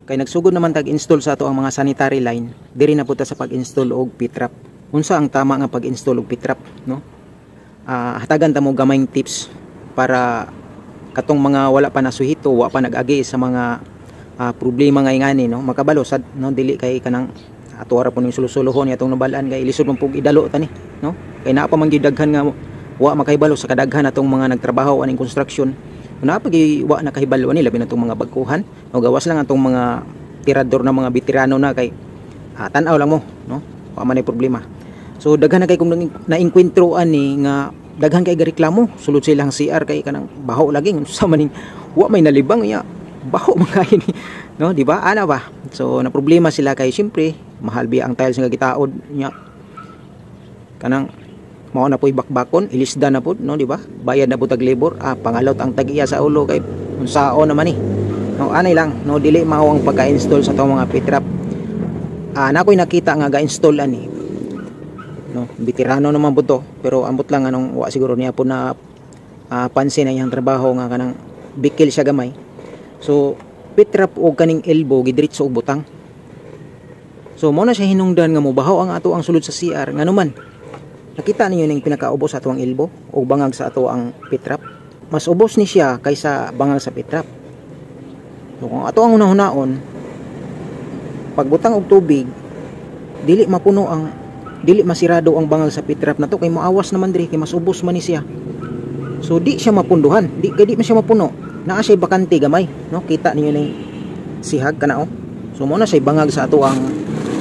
Kay nagsugod naman tag-install sa ato ang mga sanitary line, diri na puta sa pag-install og P-trap. Unsa ang tama nga pag-install og P-trap, no? Hatagan ta mo gamayng tips para katong mga wala pa nasuhito, wala pa nag-agi sa mga problema nga ingani, no? Makabalo sad, no? Dili kay kanang atuara po ning sulusuluhon atong nabalaan kay lisod man pug idalo tani, no? Kay naa pa man gyud daghan nga wa makahibalo sa kadaghan atong mga nagtrabaho aning construction. Una pa gi wa nakahibalo ani labi na tong mga bagkuhan, no? Gawas lang atong mga tirador na mga veterano na kay tan-aw lang mo, no? Wa man ay problema. So daghan na kay kung nainkwentro ani nga daghan kay gareklamo sulod silang CR kay kanang baho lagi unsa man ning wa may nalibang ya baho man kay ni, no? Di ba? Ana ba? So na problema sila kay syempre mahal biya ang tiles nga gitaod nya kanang mao na po'y bakbakon ilisda na pud, no? Di ba? Bayad na pud tag labor, pangalot ang tag-iya sa ulo kay unsao naman ni, no? Anay lang, no? Dili mao ang pagka-install sa tong mga P-trap. Nakoy nakita nga ga-install ani, no? Veterano naman pud to, pero ambot lang anong wa siguro niya po na pansin na iyang trabaho nga kanang bikil siya gamay. So P-trap og kaning elbow gidiretso og butang. So mo na siya hinungdan nga mobahaw ang ato ang sulod sa CR nganuman. Nakita niyo ning pinakaubos sa ato ang elbow o bangag sa ato ang P-trap. Mas ubos ni siya kaysa bangag sa P-trap. So kung ato ang hunahon pagbutang og tubig dili masirado ang bangag sa P-trap nato kay moawas naman diri kay mas ubos man ni siya. So di siya mapunduhan, di man siya mapuno. Naa siya bakante gamay, no? Kita niyo ning sihag kanao. So mo na siya bangag sa ato ang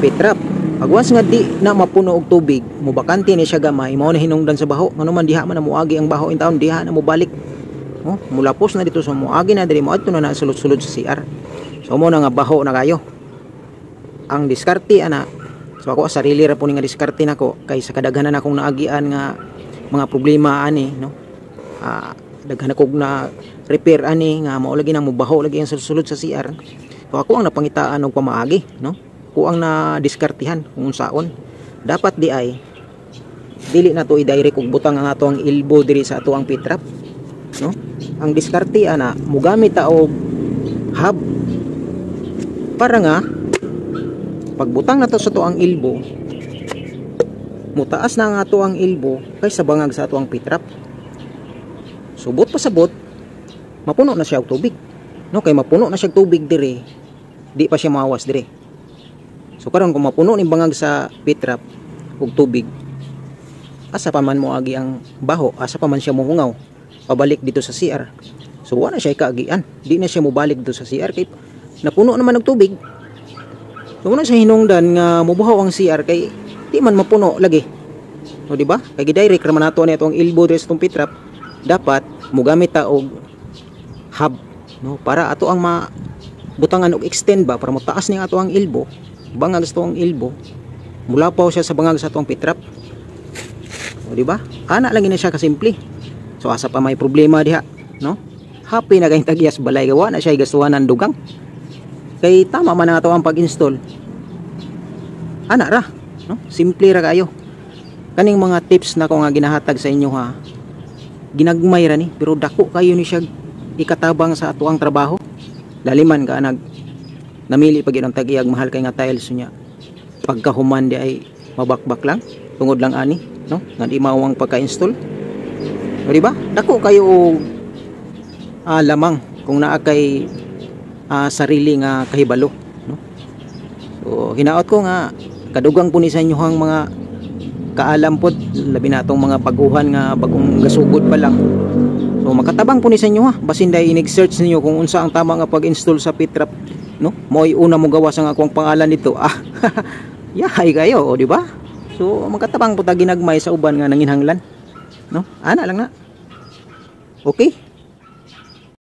P-trap. Pag once nga di na mapuno og tubig, mubakante ni siya gamay, mao na hinungdan sa baho. Ngano man diha man na muagi ang baho in taon, diha na mo balik. Oh, mulapos na dito sa muagi na diri mo adto na sulod-sulod sa CR. So mo na nga baho na kayo. Ang diskarte ana. So ako sarili ra po ni nga diskarte nako kay sa kadaghanan akong naagian nga mga problema ani, no? Daghan akong na repair ani nga mao lagi na mo baho lagi ang sulod sa CR. So ako ang napangitaan og pamaagi, no? Ko ang na diskartihan kung unsaon dapat di ay dili na to i-direct og butang ang ato ang elbow diri sa ato ang P-trap, no? Ang diskarte ana mogamit ta og hub para nga pagbutang nato sa ato ang elbow mutaas na ang ato ang elbow kaysa bangag sa ato ang P-trap. Subot pa sabot mapuno na siya og tubig, no? Kay mapuno na siya og tubig diri di pa siya mawas diri. So karon kung mapuno ning bangag sa P-trap og tubig, asa pa man mo agi ang baho, asa pa man siya mohungaw pabalik dito sa CR. So wala siya kaagian, di na siya mobalik dito sa CR kay napuno naman og tubig. So wala siya hinungdan nga mobuhaw ang CR kay di man mapuno lagi. So di ba? Kay gidirect ra man nato ni atong elbow diri sa tong P-trap, dapat mogamit ta og hub, no? Para ato ang butangan og extend ba para motaas ning ato ang elbow. Bangag sa tuong elbow mula pa siya sa bangag sa tuong P-trap, o di ba? Ana lang na siya kasimple. So asa pa may problema diha, no? Happy na kayong tagyas balay gawa na siya gastuhan ng dugang kay tama man na ato ang pag-install. Ana ra, no? Simple ra kayo kaning mga tips na ko nga ginahatag sa inyo, ha? Ginagmay ra ni pero dako kayo ni siya ikatabang sa ato ang trabaho. Laliman ka namili pag ang tag-iyag mahal kay nga tiles niya pagkahuman di ay mabakbak lang tungod lang ani, no? Nga di mawang pagka-install, o di ba? Dako kayo lamang kung naa kay sarili nga kahibalo, no? So hinaot ko nga kadugang po ni sa inyo ang mga kaalam pod labi na tong mga baguhan nga bagong gasugod pa lang. So makatabang po ni sa inyo, ha? Basin dai inig-search niyo kung unsa ang tama nga pag-install sa P-trap, no? Mo'y una mo gawa sa akong pangalan dito. Yahay kayo, o di ba? So makatabang po ta ginagmay sa uban nga nanginhanglan, no? Ana lang na. Okay?